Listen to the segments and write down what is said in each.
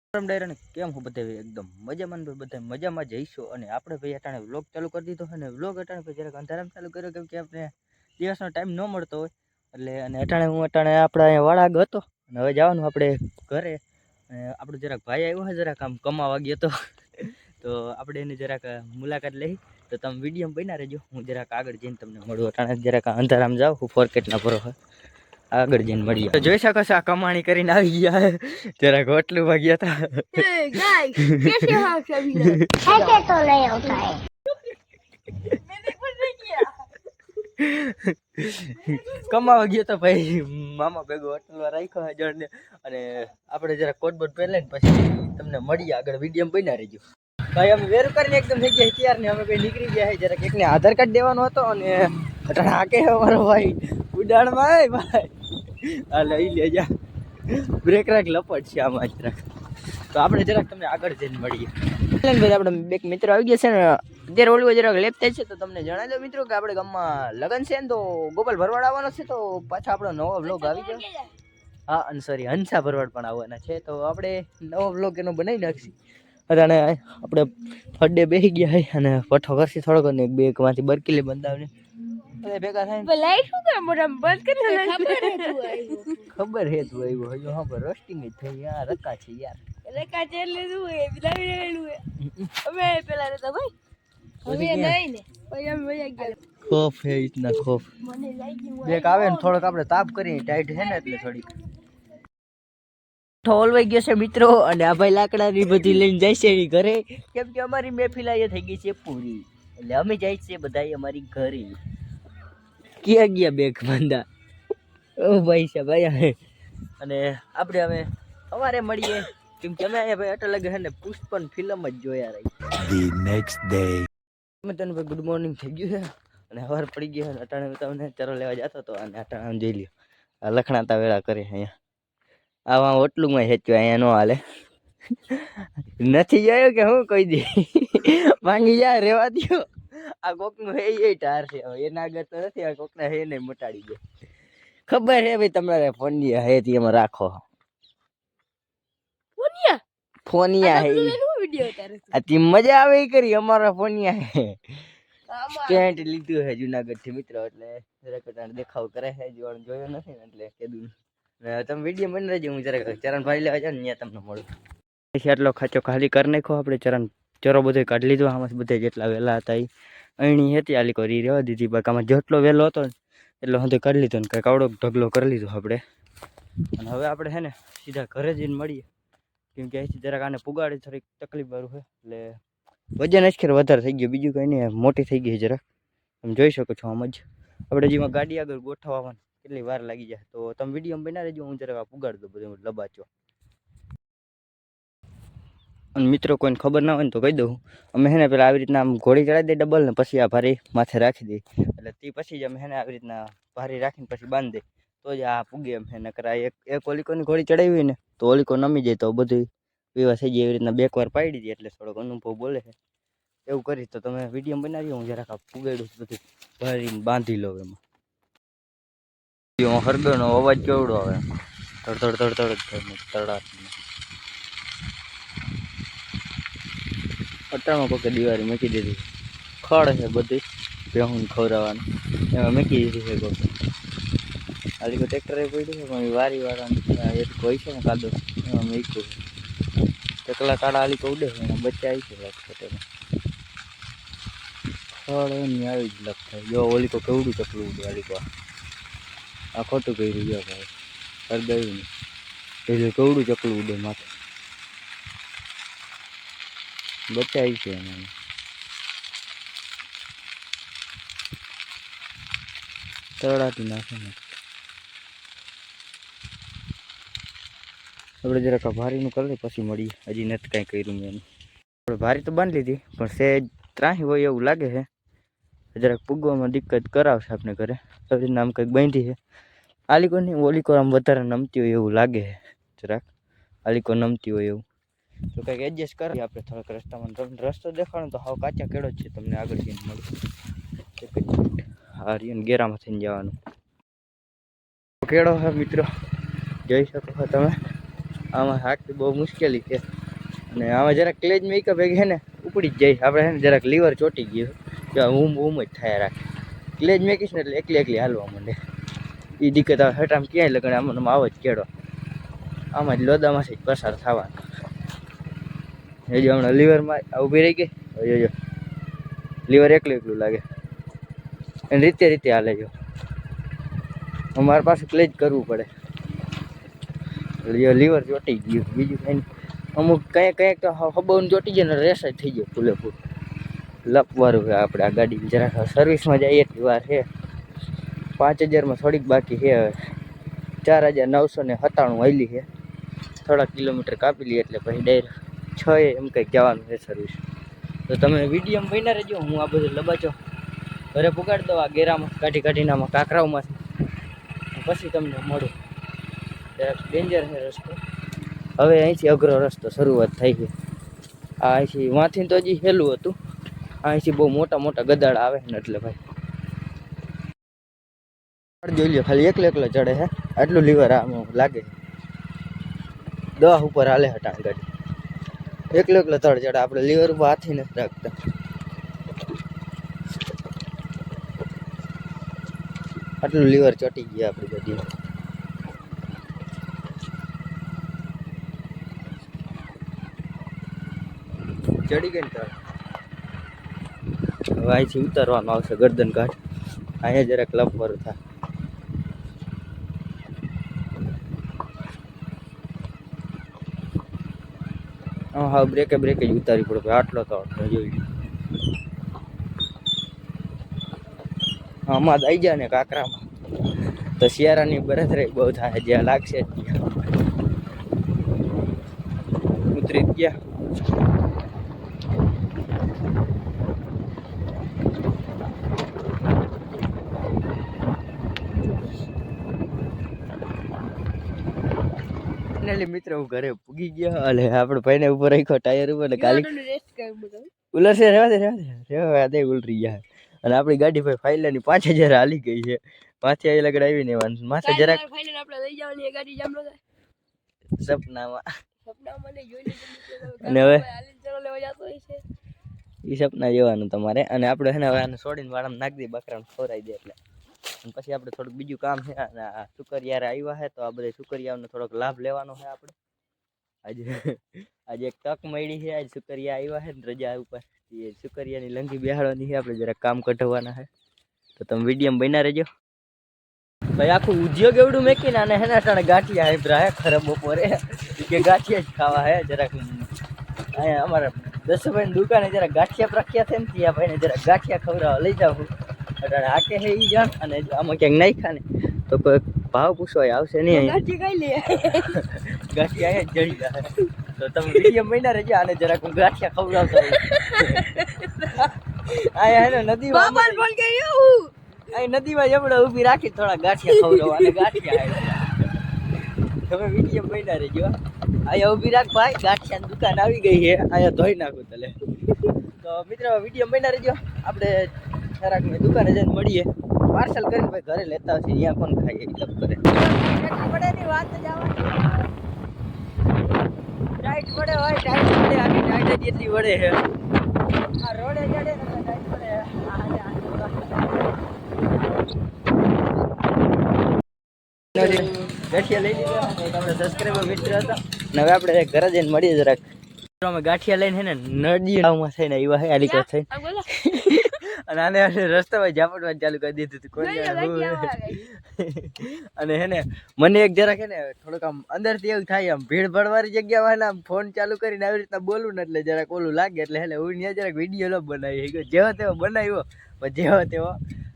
ડાયરા કેમ હું બધા એકદમ મજામાં બધા મજામાં જઈશું અને આપણે ભાઈ અટાણે વ્લોગ ચાલુ કરી દીધો છે ને વ્લોગ અટાણે ભાઈ જરાક અંધારામાં ચાલુ કર્યો કેમ કે આપણે દિવસનો ટાઈમ ન મળતો હોય એટલે અને અટાણે આપણે અહીંયા વાળાગ હતો અને હવે જવાનું આપણે ઘરે આપણો જરાક ભાઈ આવ્યો છે જરાક આમ કમાવા ગયો હતો તો આપણે એની જરાક મુલાકાત લઈ તો તમે વિડીયો બન્યા રહેજો હું જરાક આગળ જઈને તમને મળું અટાણે જરાક અંધારામાં જાઉં હું ફોરકેટના ભરો આગળ જઈને મળીએ તો જોઈ શકો છો આ કમાણી કરીને આવી ગયા જરાક હોટલું માં ગયા હતા કમાવા ગયો તો ભાઈ મામા ભેગો હોટલમાં રાખ્યો છે જણને અને આપણે જરા કોટ બોટ પહેરીને પછી તમને મળીએ આગળ વિડીયો બન્યા રહેજો ભાઈ અમે વેર કરીને એકદમ થઈ ગયા ત્યાર ને અમે કઈ નીકળી ગયા છે જરાક એકને આધાર કાર્ડ દેવાનો હતો અને હાકે અમારો ભાઈ ઉડાડમાં આવે ભાઈ આ લઈ લેજા બ્રેક રાખ લપટ છે આમાં જરાક તો આપણે જરાક તમને આગળ જઈને મળીએ ભાઈ આપણે બે મિત્રો આવી ગયા છે ને અત્યારે ઓલું જરાક લેપ થાય છે તો તમને જણાવી દો મિત્રો કે આપણે ગામમાં લગન છે ને તો ગોપાલ ભરવાડ આવવાનો છે તો પાછા આપણો નવો વ્લોગ આવી ગયો હા અને સોરી હંસા ભરવાડ પણ આવવાના છે તો આપણે નવો વ્લોગ એનો બનાવી નાખીએ અને આપણે ફડે બેસી ગયા હોય અને પઠો કરશી થોડોક ને એક બેગમાંથી બરકીલી બંધાવને ભેગા થાય ખબર હે તું આવ્યો હજુ હા પર રોસ્ટિંગ જ થઈ યાર રકા છે યાર રકા છે એટલે શું હે બિલાવી અમે પેલા રહેતા ભાઈ હવે નહીં ને પછી અમે વયા ગયા ખોફ હે ઇતના ખોફ મને લાગી બેક આવે ને થોડોક આપણે તાપ કરી ટાઈટ છે ને એટલે થોડીક ઠોલવાઈ ગયો છે મિત્રો અને આ ભાઈ લાકડાની બધી લઈને જાય છે એની ઘરે કેમ કે અમારી મહેફિલ અહીંયા થઈ ગઈ છે પૂરી એટલે અમે જાય છે બધા અમારી ઘરે ક્યાં ગયા બેગ બાંધા ઓ ભાઈ સાહેબ ભાઈ અને આપણે હવે અમારે મળીએ કેમ કે અમે અહીંયા ભાઈ અટલ લગે છે ને પુષ્પન ફિલ્મ જ જોયા રહી ધી નેક્સ્ટ ડે અમે તને ભાઈ ગુડ મોર્નિંગ થઈ ગયું છે અને સવાર પડી ગયો છે અટાણે તમને ચરો લેવા જતો હતો અને અટાણે જોઈ લ્યો આ લખણાતા વેળા કરે અહીંયા આવા ઓટલુંમાં હેચ્યું અહીંયા નો હાલે નથી જોયો કે હું કહી દે ભાંગી જાય રેવા દો આ કોકનું હે એ ટાર છે હવે એના આગળ તો નથી આ કોકના હે નહીં મટાડી દે ખબર હે ભાઈ તમારે ફોનિયા હે તી એમાં રાખો ફોનિયા હે આ તી મજા આવે કરી અમારા ફોનિયા હે સ્ટેન્ડ લીધું હે જુનાગઢ થી મિત્રો એટલે જરાક દેખાવ કરે છે જોવાનું જોયો નથી ને એટલે કીધું તમે વિડીયો બની રહેજો હું જરાક ચરણ ભાઈ લેવા જાઉં ને ત્યાં તમને મળું પછી આટલો ખાચો ખાલી કરી નાખો આપણે ચરો બધો કાઢી લીધો આમાં બધા જેટલા વહેલા હતા એ અણી હતી આલી કરી રહેવા દીધી બાકી આમાં જેટલો વહેલો હતો ને એટલો હંધે કરી લીધો ને કંઈક આવડો ઢગલો કરી લીધો આપણે અને હવે આપણે છે ને સીધા ઘરે જઈને મળીએ કેમ કે અહીંથી જરાક આને પુગાડી થોડીક તકલીફ વાળું છે એટલે વજન અચખેર વધારે થઈ ગયું બીજું કંઈ નહીં મોટી થઈ ગઈ જરાક તમે જોઈ શકો છો આમ જ આપણે જેમાં ગાડી આગળ ગોઠવવામાં કેટલી વાર લાગી જાય તો તમે વિડીયો બના રહેજો હું જરાક પુગાડી દઉં બધું લબાચો અને મિત્રો કોઈને ખબર ના હોય ને તો કહી દઉં અમે હે ને પેલા આવી રીતના આમ ઘોડી ચડાવી દઈએ ડબલ ને પછી આ ભારી માથે રાખી દઈએ એટલે તે પછી જ અમે હે ને આવી રીતના ભારી રાખીને પછી બાંધી દઈએ તો જ આ પૂગે એમ હે ને કરા એક ઓલિકોની ઘોડી ચડાવી હોય ને તો ઓલિકો નમી જાય તો બધું વિવાહ થઈ જાય એવી રીતના બેક વાર પાડી દઈએ એટલે થોડોક અનુભવ બોલે છે એવું કરી તો તમે વિડીયો બનાવી હું જરાક આ પુગાડું બધું ભરીને બાંધી લઉં એમાં હરગનો અવાજ કેવડો આવે તડ તડ તડ તડ તડાટ અટાણું પકે દિવાળી મૂકી દીધી ખડ છે બધી ભેહું ખવડાવવાનું એમાં મૂકી દીધી છે કોકે આલી કોઈ ટ્રેક્ટરે પડ્યું છે પણ વારી વાળા એક કોઈ છે ને કાદો એમાં મૂક્યું છે ચકલા કાળા આલી ઉડે છે એના બચ્ચા આવી છે લગભગ એમાં ખડ એની આવી જ લગ જો ઓલી કો કેવડું ચકલું ઉડે આલી કો આ ખોટું કર્યું ગયો ભાઈ હરદયું નહીં એટલે કેવડું ચકલું ઉડે માથે બચ્ચા આવી છે એને તળાટી નાખે ને આપણે જરાક ભારીનું કરી પછી મળીએ હજી નથી કાંઈ કર્યું મેં એનું આપણે ભારી તો બાંધી લીધી પણ સેજ ત્રાહી હોય એવું લાગે છે જરાક પૂગવામાં દિક્કત કરાવશે આપણે ઘરે આવી રીતના આમ કંઈક બાંધી છે આલીકો નહીં ઓલીકો આમ વધારે નમતી હોય એવું લાગે છે જરાક આલીકો નમતી હોય એવું તો કંઈક એડજસ્ટ કરીએ આપણે થોડોક રસ્તામાં તમને રસ્તો દેખાડો તો હાવ કાચા કેળો જ છે તમને આગળ જઈને મળે હા રીન ગેરામાં થઈને જવાનું કેળો હે મિત્રો જોઈ શકો છો તમે આમાં હાંકવી બહુ મુશ્કેલી છે અને આમાં જરાક ક્લેજ મેકઅપ ભેગી છે ને ઉપડી જ જાય આપણે છે ને જરાક લીવર ચોટી ગયું કે ઊમ જ થાય રાખે ક્લેજ મેકીશ ને એટલે એકલી હાલવા માંડે એ દિક્કત આવે હટ આમ ક્યાંય લગણે આમાં આવો જ કેળો આમાં જ લોદામાંથી જ પસાર થવાનો એ જો હમણાં લીવરમાં ઊભી રહી ગઈ જો લીવર એકલું લાગે એને રીતે હાલે જો અમારે પાસે ક્લેજ કરવું પડે લીવર ચોટી ગયું બીજું કંઈ અમુક કંઈક તો હબોન ચોટી જાય ને રેસ જ થઈ ગયો ફૂલેફૂલ લપવારું છે આપણે આ ગાડી જરાક સર્વિસમાં જઈએ એટલી વાર છે 5000માં થોડીક બાકી છે હવે 4997 હાલી છે થોડાક કિલોમીટર કાપી લઈએ એટલે પછી ડાયરેક્ટ 6 એમ કંઈક જવાનું છે સર્વિસ તો તમે વિડીયોમાં બન્યા રહેજો હું આ બધું લબાચો ઘરે પુગાડી દઉં આ ગેરામાં કાઢીને આમાં કાંકરાઓમાંથી પછી તમને મળું ડેન્જર છે રસ્તો હવે અહીંથી અઘરો રસ્તો શરૂઆત થઈ ગઈ આ અહીંથી વાંથી તો હજી હેલું હતું અહીંથી બહુ મોટા ગદાડા આવે ને એટલે ભાઈ જોઈ લો ખાલી એકલો ચડે છે આટલું લીવર આમ લાગે 10 ઉપર હાલે હટાણ ગાડી એકલો તળ ચડે આપણે લીવર ઉપર હાથી નથી રાખતા આટલું લીવર ચોટી ગયા આપણી ગાડી ચડી ગઈ ને તળ હવે અહીંથી ઉતારવાનું આવશે ગરદન ઘાટ અહીંયા જરાક લપવર થાય હા બ્રેકે જ ઉતારી પડે આટલો તો જોઈ આમાં આવી જાય ને કાંકરામાં તો શિયાળાની બરતરાઈ બહુ થાય જ્યાં લાગશે ત્યાં ઉતરી ગયા મિત્રો હું ઘરે પૂગી ગયો અને આપણે ભાઈને ઉપર રાખ્યો ટાયર ઉપર કાલી ઉલરશે રેવા દે ઉલરી ગયા અને આપણી ગાડી ભાઈ ફાઇલરની 5000 હાલી ગઈ છે પાછી આવી લગડ આવી ને માથે જરાક ફાઇલ આપણે લઈ જવાની ગાડી જામલો સપનામાં અને હવે એ સપના જોવાનું તમારે અને આપણે છે ને હવે આને છોડીને વાળામાં નાખી દઈએ બકરાને ખવડાવી દે એટલે અને પછી આપણે થોડુંક બીજું કામ છે અને આ શુકરિયા આવ્યા છે તો આ બધા શુકરિયાઓનો થોડોક લાભ લેવાનો છે આપણે આજે એક તક મળી છે આજ શુકરિયા આવ્યા છે ને રજા ઉપર એ શુકરિયાની લંગી બેહાડવાની છે આપણે જરાક કામ કઢાવવાના છે તો તમે વિડીયોમાં બન્યા રહેજો ભાઈ આખું ઉદ્યોગ એવડું મેકીને અને હેના ટાણે ગાંઠિયા આપ્યા હે ખરે બપોરે કે ગાંઠિયા જ ખાવા હે જરાક અહીંયા અમારા દસભાઈની દુકાને જરાક ગાંઠિયા પ્રખ્યાત છે ને ત્યાં ભાઈને જરાક ગાંઠિયા ખવડાવવા લઈ જાવ એટલે આકે હે ઈ જાણ અને આમાં ક્યાંક નાખ્યા ને તો કોઈ ભાવ પૂછવાય આવશે નહીં ગાંઠિયા અહીંયા જડી જાય તો તમે વિડીયો મહિના રહેજો અને જરાક હું ગાંઠિયા ખવડાવતા અહીંયા હે ને નદીમાં અહીં નદીમાં જમણા ઊભી રાખી થોડા ગાંઠિયા ખવડાવવા અને ગાંઠિયા તમે વિડીયો મહિના રહેજો અહીંયા ઊભી રાખ ભાઈ ગાંઠિયાની દુકાન આવી ગઈ છે અહીંયા ધોઈ નાખું તલે તો મિત્રો વિડીયો મહિના રહેજો આપણે જરાક દુકાને જઈને મળીએ પાર્સલ કરીને ભાઈ ઘરે લેતા હશે અહીંયા કોણ ખાઈએ લપ કરે વાત ટાઈટ પડે હોય ટાઈટ પડે આની ટાઈટ જ એટલી વડે છે આ રોડે ચડે ને ટાઈટ પડે ગાંઠિયા લઈ લીધા આપણે સબસ્ક્રાઈબર મિત્ર હતા ને હવે આપણે ઘરે જઈને મળીએ જરાક અમે ગાંઠિયા લઈને ને નદીમાં થઈને આવ્યા છે આલી થઈને અને આને રસ્તામાં ઝાપટવાનું ચાલુ કરી દીધું હતું કોઈ અને હે ને મને એક જરાક હે ને થોડુંક આમ અંદરથી એવું થાય આમ ભીડ ભડવાળી જગ્યામાં આમ ફોન ચાલુ કરીને આવી રીતના બોલું ને એટલે જરાક ઓલું લાગે એટલે હેલે હું ત્યાં જરાક વિડીયો ન બનાવી જેવો તેવો બનાવ્યો પણ જેવો તેવો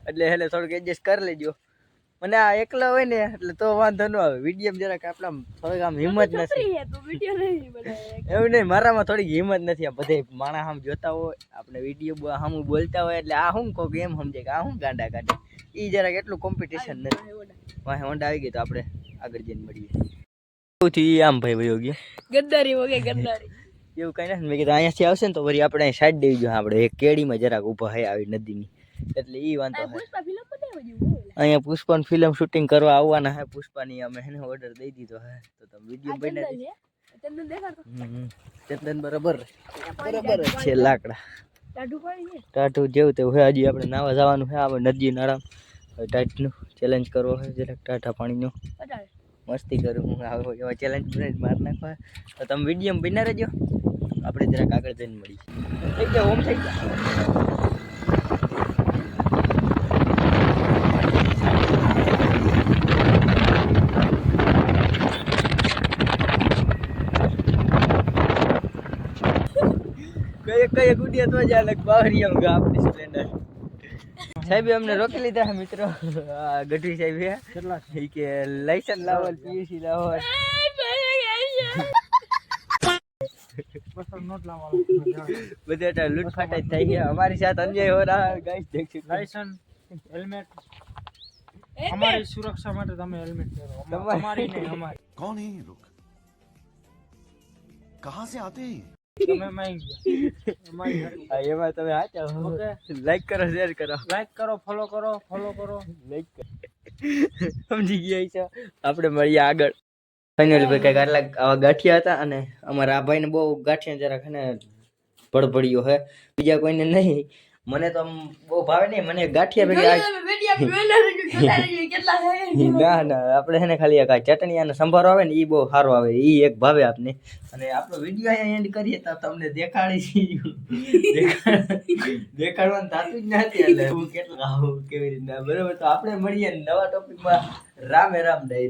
એટલે હેલે થોડુંક એડજસ્ટ કરી લેજો મને આ એકલા હોય ને એટલે તો વાંધો ન આવે વિડીયો જરાક આપણા થોડીક આમ હિંમત નથી એવું નહીં મારામાં થોડીક હિંમત નથી આ બધે માણસ આમ જોતા હોય આપણે વિડીયો આમ બોલતા હોય એટલે આ શું કહું એમ સમજે કે આ શું ગાંડા કાઢે એ જરાક એટલું કોમ્પિટિશન નથી વાહ હોન્ડા આવી ગઈ તો આપણે આગળ જઈને મળીએ સૌથી આમ ભાઈ વયો ગયો ગદ્દારી વગે ગદ્દારી એવું કઈ નથી મેં કીધું અહીંયાથી આવશે ને તો વળી આપણે અહીં સાઈડ દેવી જોઈએ આપણે એક કેડીમાં જરાક ઊભા હે આવી નદીની એટલે ઈ વાંધો છે. અહીંયા પુષ્પા ફિલ્મ શૂટિંગ કરવા આવવાના હે. પુષ્પાની અમે એને ઓર્ડર દઈ દીધો હે, તો તમે વિડીયો બનાવી ચંદન બરાબર જ છે. લાકડા ટાટું જેવું તેવું હે. હજી આપણે નાવા જવાનું છે. આપણે નદી નાળા ટાઈટનું ચેલેન્જ કરવો છે જરાક ટાટા પાણીનો મસ્તી કરું હું. આવો એવા ચેલેન્જ માર નાખવા. તો તમે વિડીયો બના રહેજો. આપણે જરાક આગળ જઈને મળી થઈ ગયા. ઓમ થઈ ગયા. કઈ ગુડિયા તો જ અલગ બાવરિયા ગા આપણી સ્પ્લેન્ડર. સાહેબ અમને રોકી લીધા હે મિત્રો. ગઢવી સાહેબ હે કેટલા કે લાયસન્સ લાવો, પીયુસી લાવો, બધા લૂંટફાટ જ થઈ ગયા. અમારી સાથે અન્યાય હો રહા है गाइस. देख सकते लाइसेंस हेलमेट हमारी सुरक्षा માટે તમે હેલ્મેટ પહેરો. તમારી નહીં અમારી. कौन है ये लोग? कहां से आते हैं? તમે માંગી અમારી એમાં તમે હાચા લાઈક કરો, શેર કરો, લાઈક કરો, ફોલો કરો, લાઈક કરો. સમજી ગયા છે. આપણે મળીએ આગળ. ફાઇનલી ભાઈ કઈક આટલા આવા ગાંઠિયા હતા અને અમારા આ ભાઈને બહુ ગાંઠિયા જરાક ને પડપડિયો હે, બીજા કોઈને નહીં. મને તો આમ બહુ ભાવે નહીં. મને ગાંઠિયા ભેગા ના ના આપણે છે ને ખાલી એક ચટણી અને સંભારો આવે ને એ બહુ સારો આવે, એ એક ભાવે આપને. અને આપણો વિડીયો અહીંયા એન્ડ કરીએ તો તમને દેખાડી દેખાડવાનું થતું જ નથી. એટલે હું કેટલા આવું કેવી રીતના બરોબર. તો આપણે મળીએ નવા ટોપિકમાં. રામે રામ ડાયરી.